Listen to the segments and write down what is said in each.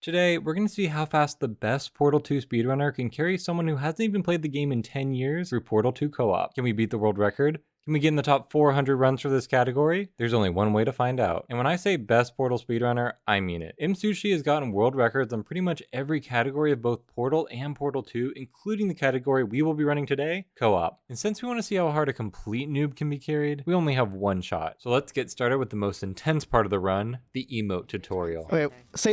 Today, we're going to see how fast the best Portal 2 speedrunner can carry someone who hasn't even played the game in 10 years through Portal 2 co-op. Can we beat the world record? Can we get in the top 400 runs for this category? There's only one way to find out. And when I say best Portal speedrunner, I mean it. Msushi has gotten world records on pretty much every category of both Portal and Portal 2, including the category we will be running today, co-op. And since we want to see how hard a complete noob can be carried, we only have one shot. So let's get started with the most intense part of the run, the emote tutorial. Okay,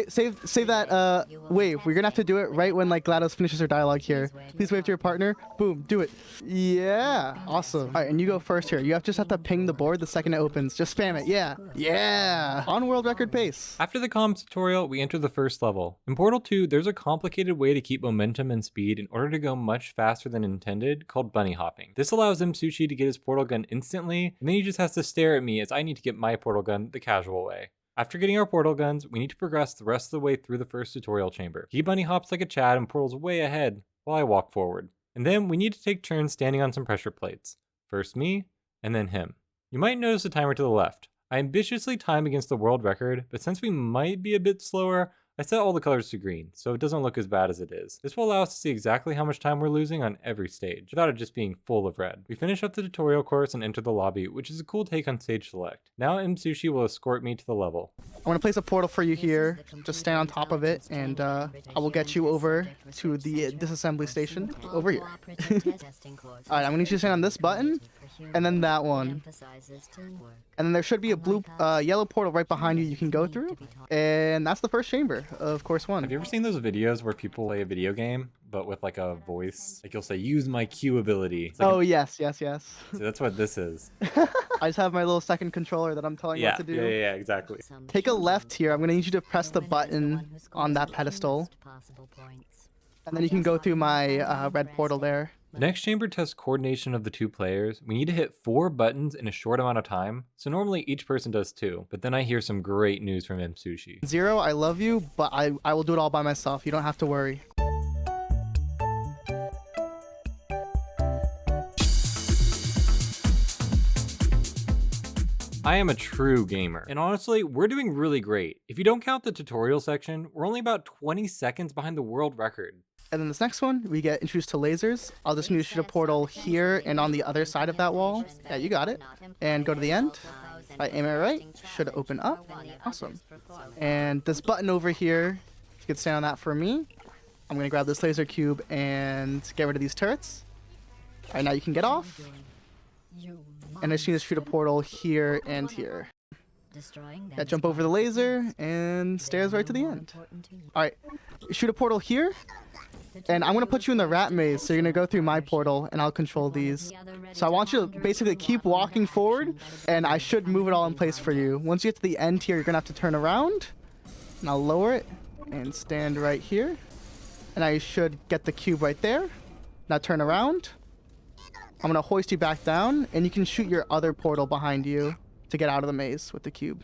save that wave. We're gonna have to do it right when like GLaDOS finishes her dialogue here. Please wave to your partner. Boom, do it. Yeah, awesome. All right, and you go first here. You just have to ping the board the second it opens. Just spam it. Yeah. On world record pace. After the comms tutorial, we enter the first level. In Portal 2, there's a complicated way to keep momentum and speed in order to go much faster than intended, called bunny hopping. This allows Msushi to get his portal gun instantly, and then he just has to stare at me as I need to get my portal gun the casual way. After getting our portal guns, we need to progress the rest of the way through the first tutorial chamber. He bunny hops like a Chad and portals way ahead, while I walk forward. And then we need to take turns standing on some pressure plates. First me, and then him. You might notice the timer to the left. I ambitiously time against the world record, but since we might be a bit slower, I set all the colors to green, so it doesn't look as bad as it is. This will allow us to see exactly how much time we're losing on every stage, without it just being full of red. We finish up the tutorial course and enter the lobby, which is a cool take on stage select. Now Msushi will escort me to the level. I'm gonna place a portal for you here. Just stand on top of it, and I will get you over to the disassembly station over here. Alright, I'm gonna need you to stand on this button, and then that one. And then there should be a blue, yellow portal right behind you you can go through. And that's the first chamber of course 1. Have you ever seen those videos where people play a video game, but with like a voice? Like you'll say, use my Q ability. Like oh, yes. See, that's what this is. I just have my little second controller that I'm telling you what to do. Yeah, exactly. Take a left here. I'm gonna need you to press the button on that pedestal. And then you can go through my red portal there. The next chamber tests coordination of the two players. We need to hit 4 buttons in a short amount of time, so normally each person does 2, but then I hear some great news from Msushi. Zero, I love you, but I will do it all by myself. You don't have to worry. I am a true gamer, and honestly, we're doing really great. If you don't count the tutorial section, we're only about 20 seconds behind the world record. And then this next one, we get introduced to lasers. I'll just need to shoot a portal here and on the other side of that wall. Yeah, you got it. And go to the end. If I aim it right, should open up. Awesome. And this button over here, if you could stand on that for me. I'm going to grab this laser cube and get rid of these turrets. All right, now you can get off. And I just need to shoot a portal here and here. Yeah, jump over the laser and stairs right to the end. All right, shoot a portal here. And I'm going to put you in the rat maze, so you're going to go through my portal, and I'll control these. So I want you to basically keep walking forward, and I should move it all in place for you. Once you get to the end here, you're going to have to turn around. And I'll lower it and stand right here. And I should get the cube right there. Now turn around. I'm going to hoist you back down, and you can shoot your other portal behind you to get out of the maze with the cube.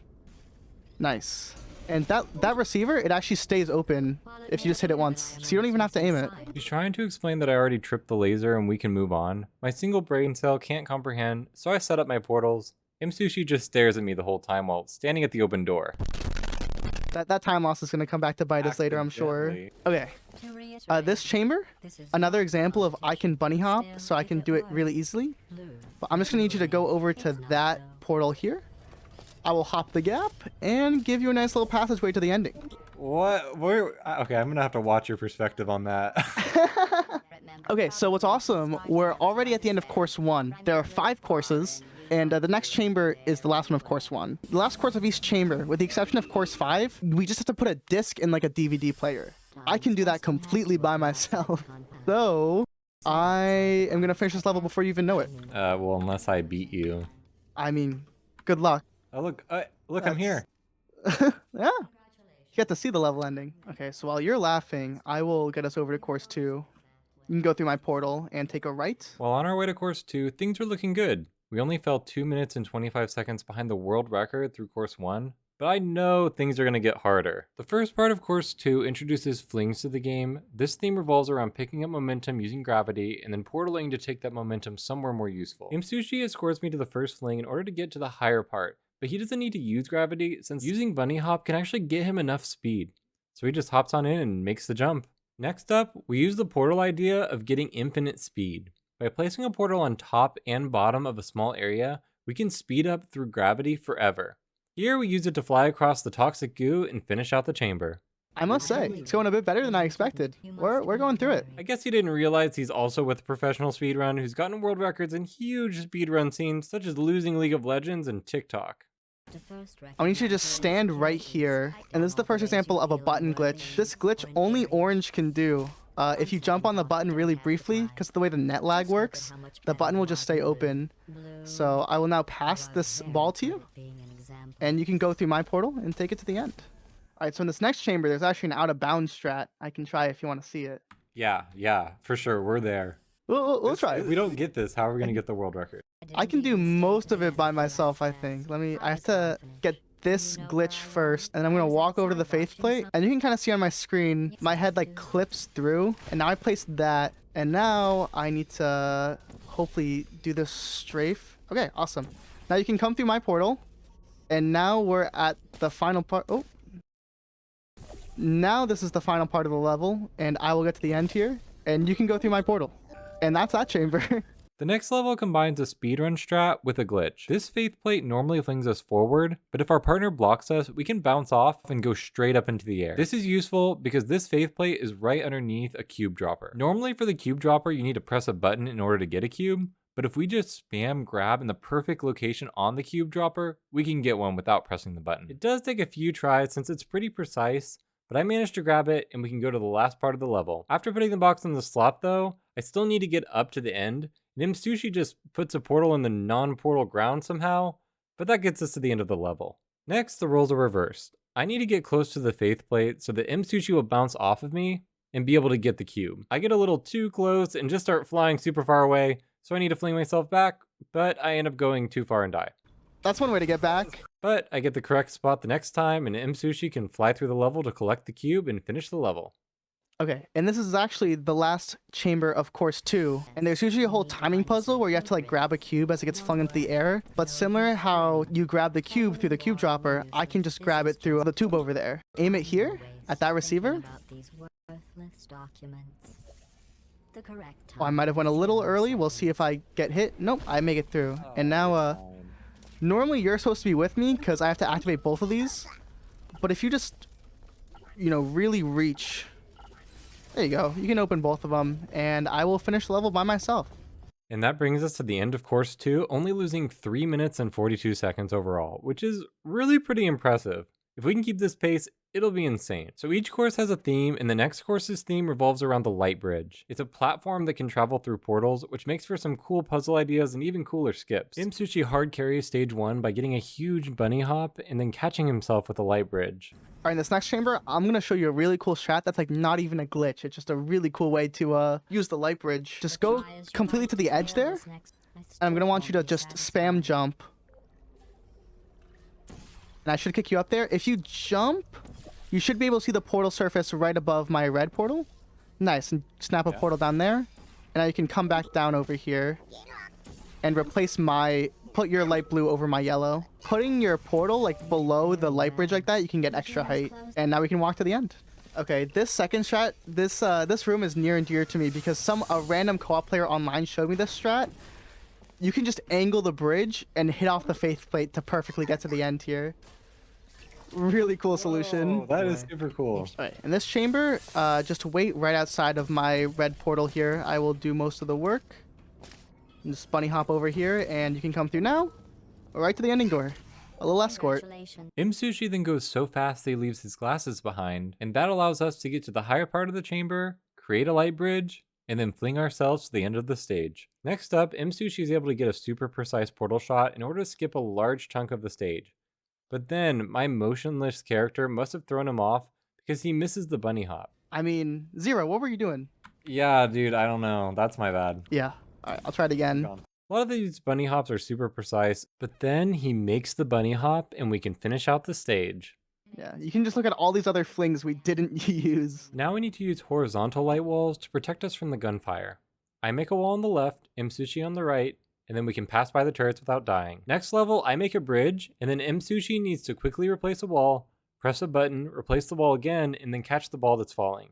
Nice. And that receiver, it actually stays open if you just hit it once. So you don't even have to aim it. He's trying to explain that I already tripped the laser and we can move on. My single brain cell can't comprehend, so I set up my portals. Msushi just stares at me the whole time while standing at the open door. That time loss is going to come back to bite us later, I'm sure. Okay. This chamber, another example of I can bunny hop, so I can do it really easily. But I'm just going to need you to go over to that portal here. I will hop the gap and give you a nice little passageway to the ending. What? Okay, I'm gonna have to watch your perspective on that. Okay, so what's awesome, we're already at the end of course 1. There are 5 courses, and the next chamber is the last one of course 1. The last course of each chamber, with the exception of course 5, we just have to put a disc in like a DVD player. I can do that completely by myself. So, I am gonna finish this level before you even know it. Well, unless I beat you. I mean, good luck. Oh, look, I'm here. Yeah. You get to see the level ending. Okay, so while you're laughing, I will get us over to course 2. You can go through my portal and take a right. Well, on our way to course 2, things are looking good. We only fell 2 minutes and 25 seconds behind the world record through course 1, but I know things are going to get harder. The first part of course 2 introduces flings to the game. This theme revolves around picking up momentum using gravity and then portaling to take that momentum somewhere more useful. Msushi escorts me to the first fling in order to get to the higher part, but he doesn't need to use gravity since using bunny hop can actually get him enough speed. So he just hops on in and makes the jump. Next up, we use the portal idea of getting infinite speed. By placing a portal on top and bottom of a small area, we can speed up through gravity forever. Here we use it to fly across the toxic goo and finish out the chamber. I must say, it's going a bit better than I expected. We're going through it. I guess he didn't realize he's also with a professional speedrun who's gotten world records in huge speedrun scenes such as losing League of Legends and TikTok. I need you to just stand right here, and this is the first example of a button glitch. This glitch only orange can do. If you jump on the button really briefly, because of the way the net lag works, the button will just stay open. So I will now pass this ball to you, and you can go through my portal and take it to the end. Alright, so in this next chamber, there's actually an out-of-bounds strat I can try if you want to see it. Yeah, for sure, we're there. We'll try If it. we don't get this, how are we going to get the world record? I can do most of it by myself, I think. I have to get this glitch first, and I'm going to walk over to the faith plate, and you can kind of see on my screen, my head like clips through, and now I placed that, and now I need to hopefully do this strafe. Okay, awesome. Now you can come through my portal, and now we're at the final part. Oh. Now this is the final part of the level, and I will get to the end here, and you can go through my portal. And that's that chamber. The next level combines a speedrun strat with a glitch. This faith plate normally flings us forward, but if our partner blocks us, we can bounce off and go straight up into the air. This is useful because this faith plate is right underneath a cube dropper. Normally for the cube dropper, you need to press a button in order to get a cube, but if we just spam grab in the perfect location on the cube dropper, we can get one without pressing the button. It does take a few tries since it's pretty precise, but I managed to grab it and we can go to the last part of the level. After putting the box in the slot though, I still need to get up to the end. Msushi just puts a portal in the non-portal ground somehow, but that gets us to the end of the level. Next, the roles are reversed. I need to get close to the faith plate so that Msushi will bounce off of me and be able to get the cube. I get a little too close and just start flying super far away, so I need to fling myself back, but I end up going too far and die. That's one way to get back. But I get the correct spot the next time, and Msushi can fly through the level to collect the cube and finish the level. Okay, and this is actually the last chamber of course 2, and there's usually a whole timing puzzle where you have to like grab a cube as it gets flung into the air, but similar how you grab the cube through the cube dropper, I can just grab it through the tube over there. Aim it here, at that receiver. Oh, I might have went a little early, we'll see if I get hit. Nope, I make it through. And now, normally you're supposed to be with me, because I have to activate both of these, but if you just, really reach... There you go. You can open both of them, and I will finish the level by myself. And that brings us to the end of course 2, only losing 3 minutes and 42 seconds overall, which is really pretty impressive. If we can keep this pace, it'll be insane. So each course has a theme, and the next course's theme revolves around the light bridge. It's a platform that can travel through portals, which makes for some cool puzzle ideas and even cooler skips. Msushi hard carries stage 1 by getting a huge bunny hop and then catching himself with a light bridge. All right, in this next chamber, I'm going to show you a really cool strat that's like not even a glitch. It's just a really cool way to use the light bridge. Just go completely to the edge there, and I'm going to want you to just spam jump. And I should kick you up there. If you jump, you should be able to see the portal surface right above my red portal. Nice, and snap a portal down there. And now you can come back down over here and replace put your light blue over my yellow. Putting your portal like below the light bridge like that, you can get extra height. And now we can walk to the end. Okay, this second strat, this room is near and dear to me because a random co-op player online showed me this strat. You can just angle the bridge and hit off the faith plate to perfectly get to the end here. Really cool solution. Oh, that is super cool. All right, in this chamber, just wait right outside of my red portal here. I will do most of the work. And just bunny hop over here, and you can come through now. Right to the ending door. A little escort. Msushi then goes so fast that he leaves his glasses behind, and that allows us to get to the higher part of the chamber, create a light bridge, and then fling ourselves to the end of the stage. Next up, Msushi is able to get a super precise portal shot in order to skip a large chunk of the stage. But then, my motionless character must have thrown him off because he misses the bunny hop. I mean, Zero, what were you doing? Yeah, dude, I don't know. That's my bad. Yeah. All right, I'll try it again. A lot of these bunny hops are super precise, but then he makes the bunny hop and we can finish out the stage. Yeah, you can just look at all these other flings we didn't use. Now we need to use horizontal light walls to protect us from the gunfire. I make a wall on the left, Msushi on the right, and then we can pass by the turrets without dying. Next level, I make a bridge, and then Msushi needs to quickly replace a wall, Press a button, replace the wall again, and then catch the ball that's falling.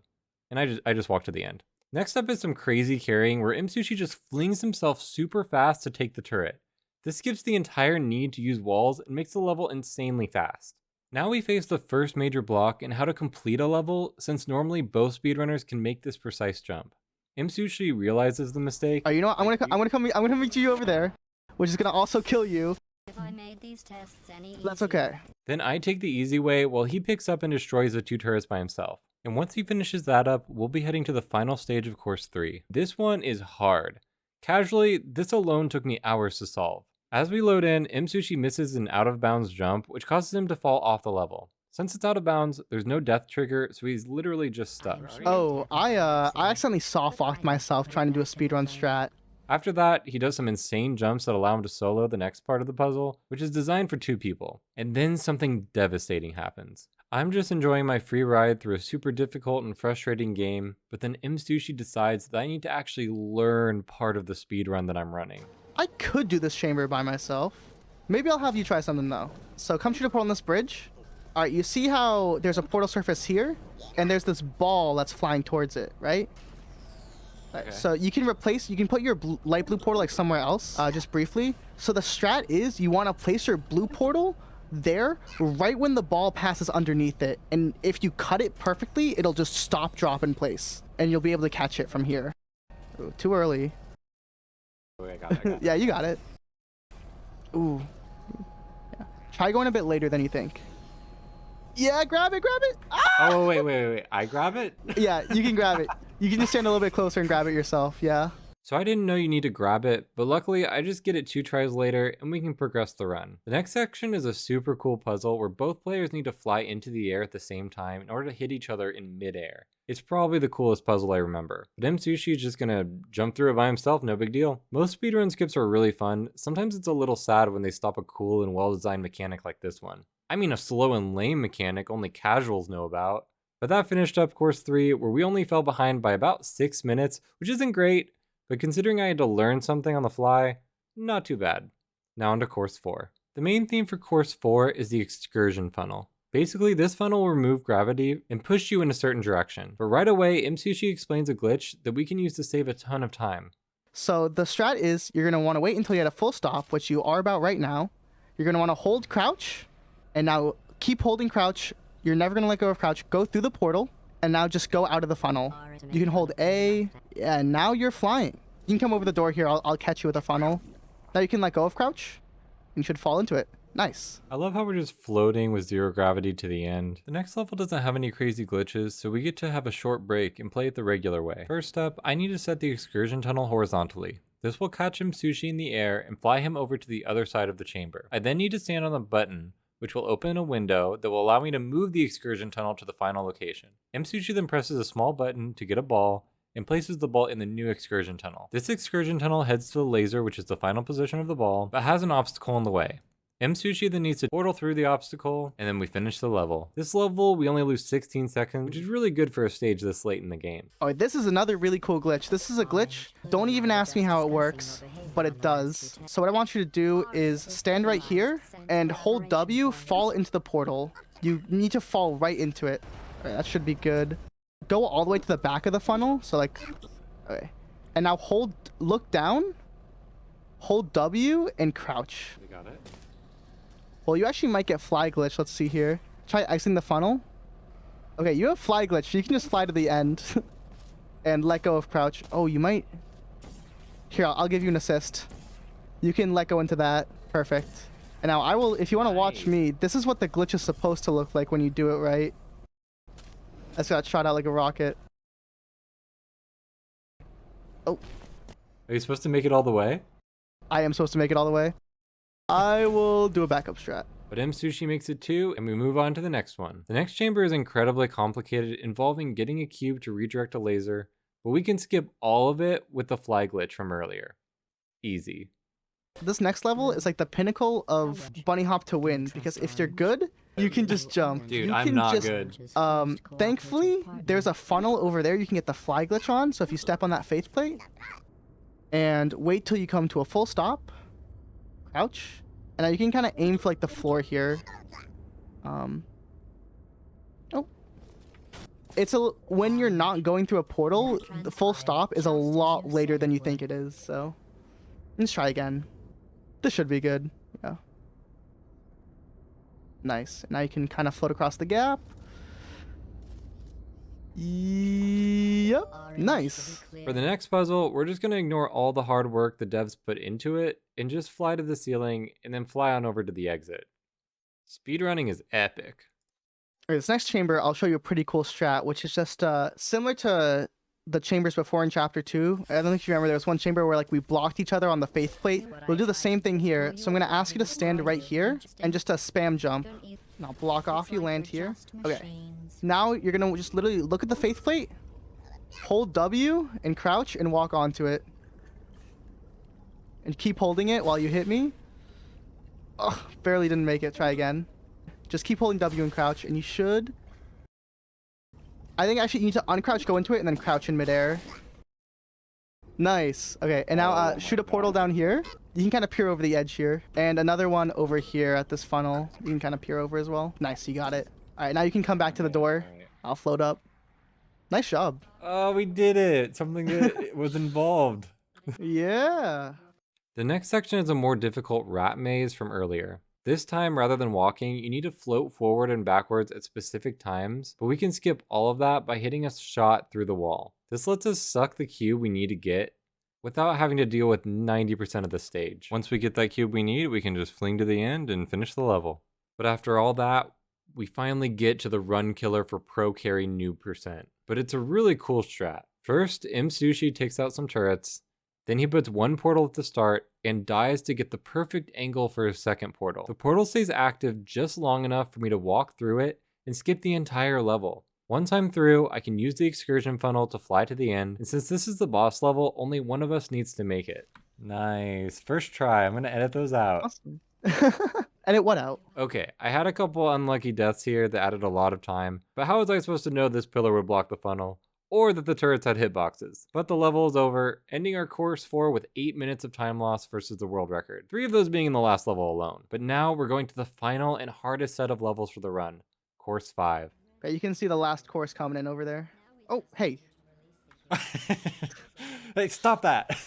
And I just walked to the end. Next up is some crazy carrying where Msushi just flings himself super fast to take the turret. This skips the entire need to use walls and makes the level insanely fast. Now we face the first major block and how to complete a level, since normally both speedrunners can make this precise jump. Msushi realizes the mistake. Oh, you know what? I'm gonna meet you over there, which is gonna also kill you. If I made these tests any That's okay. Then I take the easy way while he picks up and destroys the 2 turrets by himself. And once he finishes that up, we'll be heading to the final stage of course 3. This one is hard. Casually, this alone took me hours to solve. As we load in, Msushi misses an out of bounds jump, which causes him to fall off the level. Since it's out of bounds, there's no death trigger, so he's literally just stuck. Oh, I accidentally soft-locked myself trying to do a speedrun strat. After that, he does some insane jumps that allow him to solo the next part of the puzzle, which is designed for 2 people. And then something devastating happens. I'm just enjoying my free ride through a super difficult and frustrating game, but then Msushi decides that I need to actually learn part of the speedrun that I'm running. I could do this chamber by myself. Maybe I'll have you try something though. So come shoot a portal on this bridge. All right, you see how there's a portal surface here, and there's this ball that's flying towards it, right? All right, so you can put your light blue portal like somewhere else, just briefly. So the strat is you want to place your blue portal there right when the ball passes underneath it, and if you cut it perfectly, it'll just stop, drop in place, and you'll be able to catch it from here. Ooh, too early. I got it. Yeah, you got it. Ooh. Yeah. Try going a bit later than you think. Yeah, grab it. Ah! Oh, wait. I grab it? Yeah, you can grab it. You can just stand a little bit closer and grab it yourself, yeah. So I didn't know you need to grab it, but luckily I just get it 2 tries later and we can progress the run. The next section is a super cool puzzle where both players need to fly into the air at the same time in order to hit each other in midair. It's probably the coolest puzzle I remember. But Msushi is just gonna jump through it by himself, no big deal. Most speedrun skips are really fun. Sometimes it's a little sad when they stop a cool and well-designed mechanic like this one. I mean a slow and lame mechanic only casuals know about. But that finished up course 3 where we only fell behind by about 6 minutes, which isn't great. But considering I had to learn something on the fly, not too bad. Now onto course 4. The main theme for course 4 is the excursion funnel. Basically, this funnel will remove gravity and push you in a certain direction. But right away, Msushi explains a glitch that we can use to save a ton of time. So the strat is you're going to want to wait until you're at a full stop, which you are about right now. You're going to want to hold crouch, and now keep holding crouch. You're never going to let go of crouch. Go through the portal, and now just go out of the funnel. You can hold A, and now you're flying. You can come over the door here. I'll catch you with a funnel. Now you can let go of crouch. You should fall into it. Nice. I love how we're just floating with 0 gravity to the end. The next level doesn't have any crazy glitches, so we get to have a short break and play it the regular way. First up, I need to set the excursion tunnel horizontally. This will catch Msushi in the air and fly him over to the other side of the chamber. I then need to stand on a button, which will open a window that will allow me to move the excursion tunnel to the final location. Msushi then presses a small button to get a ball and places the ball in the new excursion tunnel. This excursion tunnel heads to the laser, which is the final position of the ball, but has an obstacle in the way. Msushi then needs to portal through the obstacle, and then we finish the level. This level, we only lose 16 seconds, which is really good for a stage this late in the game. Oh, this is another really cool glitch. This is a glitch. Don't even ask me how it works, but it does. So what I want you to do is stand right here and hold W, fall into the portal. You need to fall right into it. All right, that should be good. Go all the way to the back of the funnel. So like, okay. And now look down, hold W and crouch. We got it. Well, you actually might get fly glitch. Let's see here. Try exiting the funnel. Okay, you have fly glitch. You can just fly to the end and let go of crouch. Oh, you might. Here, I'll give you an assist. You can let go into that. Perfect. And now I will, if you want to watch me, this is what the glitch is supposed to look like when you do it right. I just got shot out like a rocket. Oh. Are you supposed to make it all the way? I am supposed to make it all the way. I will do a backup strat. But Msushi makes it too, and we move on to the next one. The next chamber is incredibly complicated, involving getting a cube to redirect a laser, but we can skip all of it with the fly glitch from earlier. Easy. This next level is like the pinnacle of bunny hop to win, because if you're good, you can just jump. Dude, you I'm can not just, good. Thankfully, there's a funnel over there you can get the fly glitch on, so if you step on that faith plate, and wait till you come to a full stop, crouch, and now you can kind of aim for like the floor here. it's when you're not going through a portal, the full stop is a lot later than you think it is. So let's try again. This should be good. Yeah. Nice. Now you can kind of float across the gap. Yep. Nice. For the next puzzle, we're just going to ignore all the hard work the devs put into it and just fly to the ceiling and then fly on over to the exit. Speedrunning is epic. All right, this next chamber, I'll show you a pretty cool strat, which is just similar to the chambers before in chapter 2. I don't think you remember, there was one chamber where like we blocked each other on the faith plate. We'll do the same thing here. So I'm going to ask you to stand right here and just spam jump. And I'll block off, you land here. Okay. Now you're going to just literally look at the faith plate, hold W and crouch and walk onto it. And keep holding it while you hit me. Oh, barely didn't make it. Try again. Just keep holding W and crouch, and you should... I think actually you need to uncrouch, go into it, and then crouch in midair. Nice. Okay, and now shoot a portal down here. You can kind of peer over the edge here. And another one over here at this funnel. You can kind of peer over as well. Nice, you got it. All right, now you can come back to the door. I'll float up. Nice job. Oh, we did it. Something that was involved. Yeah. The next section is a more difficult rat maze from earlier. This time, rather than walking, you need to float forward and backwards at specific times, but we can skip all of that by hitting a shot through the wall. This lets us suck the cube we need to get without having to deal with 90% of the stage. Once we get that cube we need, we can just fling to the end and finish the level. But after all that, we finally get to the run killer for pro carry noob %. But it's a really cool strat. First, Msushi takes out some turrets, then he puts one portal at the start and dies to get the perfect angle for his second portal. The portal stays active just long enough for me to walk through it and skip the entire level. Once I'm through, I can use the excursion funnel to fly to the end, and since this is the boss level, only one of us needs to make it. Nice. First try. I'm gonna edit those out. Awesome. Edit what out? Okay, I had a couple unlucky deaths here that added a lot of time, but how was I supposed to know this pillar would block the funnel? Or that the turrets had hitboxes. But the level is over, ending our course 4 with 8 minutes of time loss versus the world record. 3 of those being in the last level alone. But now we're going to the final and hardest set of levels for the run, course 5. Okay, you can see the last course coming in over there. Oh, hey. Hey, stop that!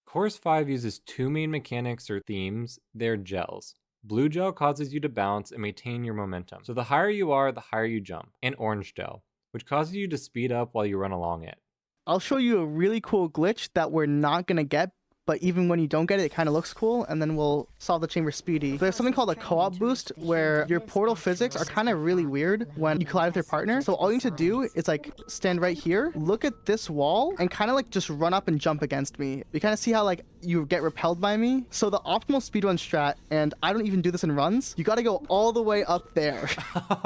Course 5 uses 2 main mechanics or themes. They're gels. Blue gel causes you to bounce and maintain your momentum. So the higher you are, the higher you jump. And orange gel, which causes you to speed up while you run along it. I'll show you a really cool glitch that we're not going to get, but even when you don't get it, it kind of looks cool, and then we'll solve the chamber speedy. There's something called a co-op boost, where your portal physics are kind of really weird when you collide with your partner. So all you need to do is like stand right here, look at this wall, and kind of like just run up and jump against me. You kind of see how like you get repelled by me. So the optimal speedrun strat, and I don't even do this in runs, you got to go all the way up there.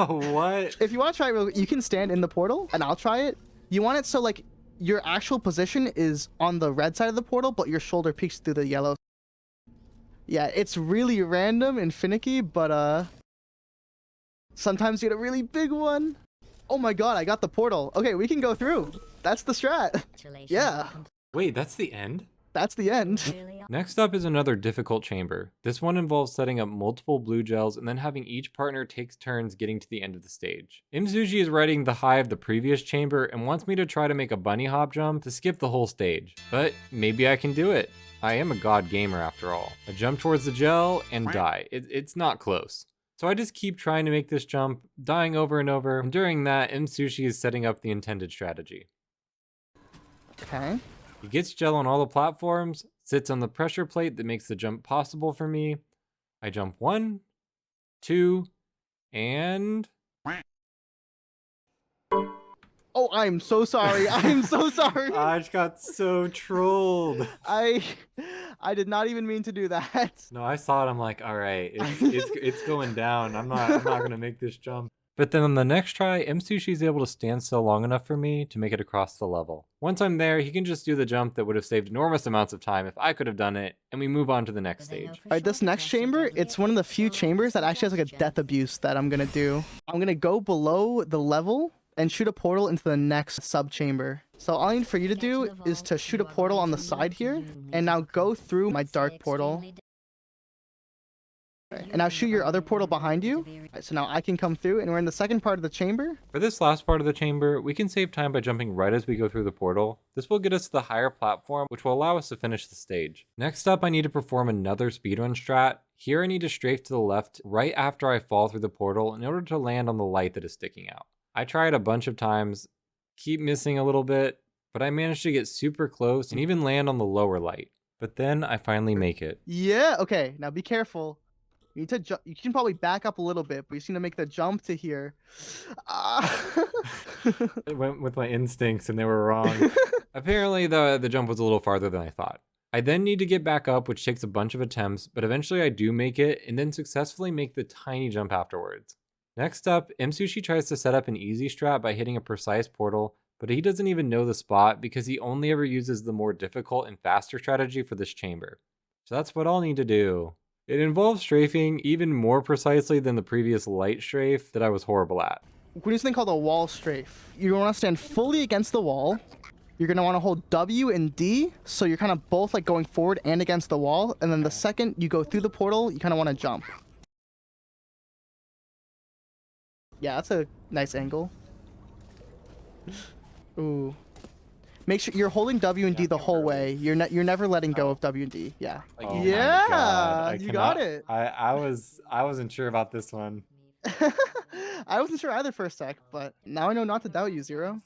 What? If you want to try it, you can stand in the portal, and I'll try it. You want it so like your actual position is on the red side of the portal, but your shoulder peeks through the yellow. Yeah, it's really random and finicky, but sometimes you get a really big one. Oh my god, I got the portal. Okay, we can go through. That's the strat. Yeah. Wait, that's the end? That's the end. Next up is another difficult chamber. This one involves setting up multiple blue gels and then having each partner take turns getting to the end of the stage. Msushi is riding the high of the previous chamber and wants me to try to make a bunny hop jump to skip the whole stage. But maybe I can do it. I am a god gamer after all. I jump towards the gel and die. It's not close. So I just keep trying to make this jump, dying over and over, and during that, Msushi is setting up the intended strategy. Okay. He gets gel on all the platforms, sits on the pressure plate that makes the jump possible for me. I jump 1, 2, and... Oh, I'm so sorry. I'm so sorry. I just got so trolled. I did not even mean to do that. No, I saw it. I'm like, all right, it's going down. I'm not gonna make this jump. But then on the next try, Msushi is able to stand still long enough for me to make it across the level. Once I'm there, he can just do the jump that would have saved enormous amounts of time if I could have done it, and we move on to the next stage. All right, this next chamber, it's one of the few chambers that actually has like a death abuse that I'm gonna do. I'm gonna go below the level and shoot a portal into the next sub-chamber. So all I need for you to do is to shoot a portal on the side here, and now go through my dark portal. Okay. And now shoot your other portal behind you. Alright, so now I can come through, and we're in the second part of the chamber. For this last part of the chamber, we can save time by jumping right as we go through the portal. This will get us to the higher platform, which will allow us to finish the stage. Next up, I need to perform another speedrun strat. Here I need to strafe to the left right after I fall through the portal in order to land on the light that is sticking out. I try it a bunch of times, keep missing a little bit, but I managed to get super close and even land on the lower light. But then I finally make it. Yeah, okay. Now be careful. You need to you can probably back up a little bit, but you just need to make the jump to here. Ah. I went with my instincts and they were wrong. Apparently the jump was a little farther than I thought. I then need to get back up, which takes a bunch of attempts, but eventually I do make it and then successfully make the tiny jump afterwards. Next up, Msushi tries to set up an easy strat by hitting a precise portal, but he doesn't even know the spot because he only ever uses the more difficult and faster strategy for this chamber. So that's what I'll need to do. It involves strafing even more precisely than the previous light strafe that I was horrible at. We do something called a wall strafe. You want to stand fully against the wall. You're going to want to hold W and D, so you're kind of both like going forward and against the wall. And then the second you go through the portal, you kind of want to jump. Yeah, that's a nice angle. Ooh. Make sure you're holding W and D the whole way. You're never letting go of W and D. Yeah. Oh my Yeah, God, you got it. I wasn't sure about this one. I wasn't sure either for a sec, but now I know not to doubt you, Zero.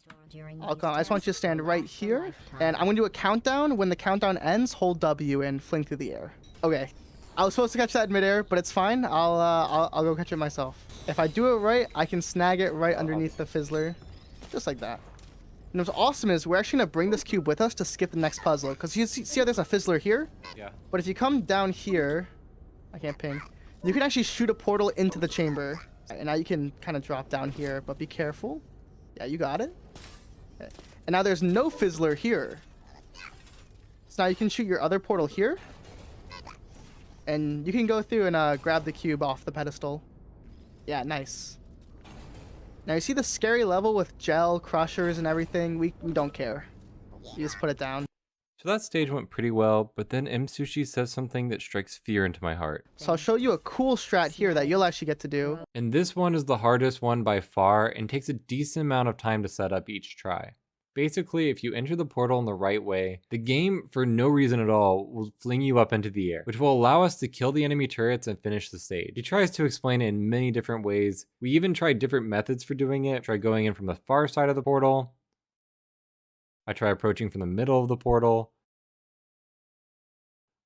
I'll come. I just want you to stand right here, and I'm gonna do a countdown. When the countdown ends, hold W and fling through the air. Okay. I was supposed to catch that in midair, but it's fine. I'll go catch it myself. If I do it right, I can snag it right underneath the fizzler, just like that. And what's awesome is we're actually gonna bring this cube with us to skip the next puzzle, because you see how there's a fizzler here? Yeah. But if you come down here, I can't ping. You can actually shoot a portal into the chamber. And now you can kind of drop down here, but be careful. Yeah, you got it. Okay. And now there's no fizzler here. So now you can shoot your other portal here. And you can go through and grab the cube off the pedestal. Yeah, nice. Now you see the scary level with gel, crushers, and everything? We don't care. You just put it down. So that stage went pretty well, but then Msushi says something that strikes fear into my heart. So I'll show you a cool strat here that you'll actually get to do. And this one is the hardest one by far and takes a decent amount of time to set up each try. Basically, if you enter the portal in the right way, the game, for no reason at all, will fling you up into the air, which will allow us to kill the enemy turrets and finish the stage. He tries to explain it in many different ways. We even tried different methods for doing it. Try going in from the far side of the portal. I try approaching from the middle of the portal.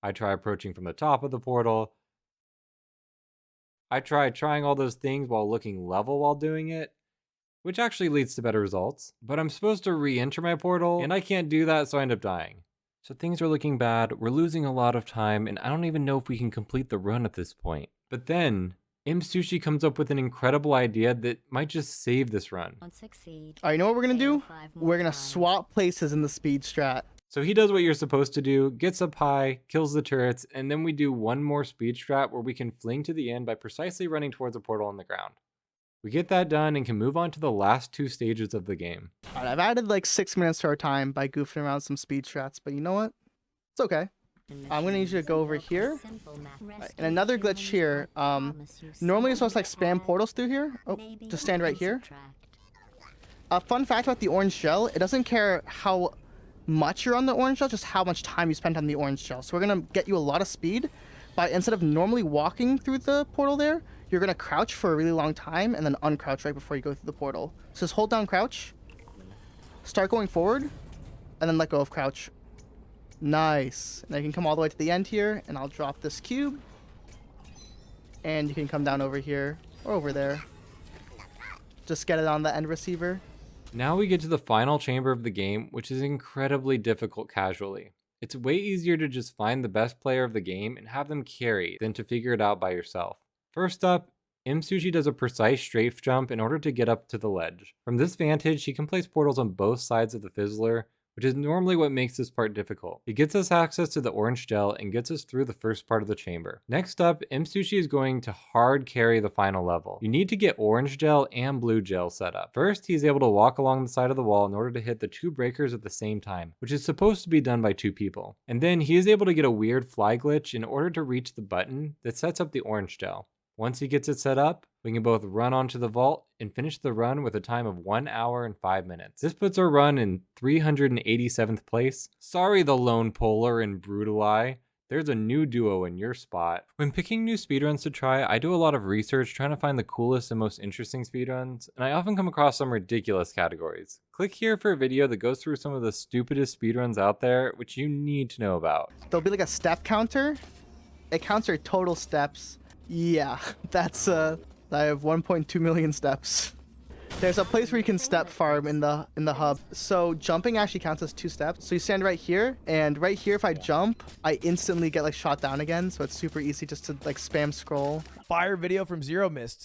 I try approaching from the top of the portal. I tried trying all those things while looking level while doing it, which actually leads to better results. But I'm supposed to re-enter my portal, and I can't do that, so I end up dying. So things are looking bad, we're losing a lot of time, and I don't even know if we can complete the run at this point. But then, Msushi comes up with an incredible idea that might just save this run. Alright, you know what we're gonna do? We're gonna swap places in the speed strat. So he does what you're supposed to do, gets up high, kills the turrets, and then we do one more speed strat where we can fling to the end by precisely running towards a portal on the ground. We get that done and can move on to the last two stages of the game. Alright, I've added like 6 minutes to our time by goofing around some speed strats, but you know what? It's okay. I'm gonna need you to go over here. Right, and another glitch here. Normally you're supposed to like spam portals through here. Oh, just stand right here. A fun fact about the orange shell, it doesn't care how much you're on the orange shell, just how much time you spent on the orange shell. So we're gonna get you a lot of speed by, instead of normally walking through the portal there, you're gonna crouch for a really long time and then uncrouch right before you go through the portal. So just hold down crouch, start going forward, and then let go of crouch. Nice. And then you can come all the way to the end here, and I'll drop this cube. And you can come down over here, or over there. Just get it on the end receiver. Now we get to the final chamber of the game, which is incredibly difficult casually. It's way easier to just find the best player of the game and have them carry than to figure it out by yourself. First up, Msushi does a precise strafe jump in order to get up to the ledge. From this vantage, he can place portals on both sides of the fizzler, which is normally what makes this part difficult. It gets us access to the orange gel and gets us through the first part of the chamber. Next up, Msushi is going to hard carry the final level. You need to get orange gel and blue gel set up. First, he's able to walk along the side of the wall in order to hit the 2 breakers at the same time, which is supposed to be done by 2 people. And then he is able to get a weird fly glitch in order to reach the button that sets up the orange gel. Once he gets it set up, we can both run onto the vault and finish the run with a time of 1 hour and 5 minutes. This puts our run in 387th place. Sorry, the Lone Polar and Brutal Eye. There's a new duo in your spot. When picking new speedruns to try, I do a lot of research trying to find the coolest and most interesting speedruns, and I often come across some ridiculous categories. Click here for a video that goes through some of the stupidest speedruns out there, which you need to know about. There'll be like a step counter. It counts your total steps. Yeah, that's I have 1.2 million steps. There's a place where you can step farm in the hub. So jumping actually counts as 2 steps. So you stand right here, and right here if I jump, I instantly get like shot down again. So it's super easy just to like spam scroll. Fire video from Zero Mist.